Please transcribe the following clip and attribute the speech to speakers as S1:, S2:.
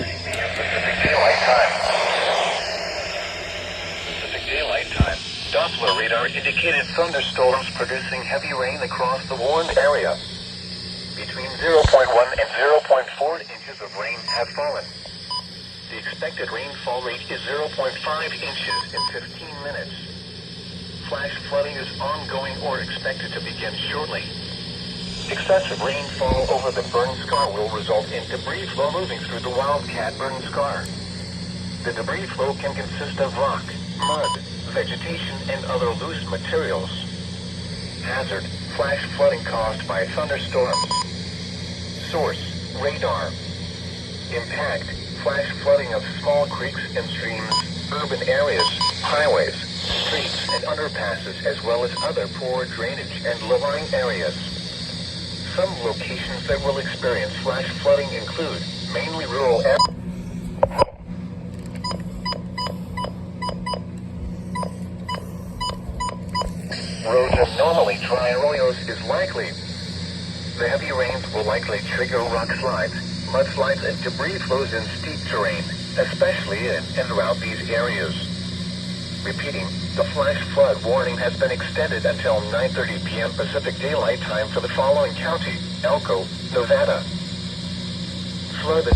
S1: p.m. Pacific Daylight Time. Pacific Daylight Time. Doppler radar indicated thunderstorms producing heavy rain across the warned area. Between 0.1 and 0.4 inches of rain have fallen. The expected rainfall rate is 0.5 inches in 15 minutes. Flash flooding is ongoing or expected to begin shortly. Excessive rainfall over the burn scar will result in debris flow moving through the Wildcat burn scar. The debris flow can consist of rock, mud, vegetation, and other loose materials. Hazard: flash flooding caused by thunderstorms. Source: radar. Impact: flash flooding of small creeks and streams, urban areas, highways, streets, and underpasses, as well as other poor drainage and low-lying areas. Some locations that will experience flash flooding include mainly rural areas. Roads are normally dry. Arroyos is likely. The heavy rains will likely trigger rock slides, mudslides, and debris flows in steep terrain, especially in and around these areas. Repeating, the flash flood warning has been extended until 9:30 p.m. Pacific Daylight Time for the following county: Elko, Nevada. Flood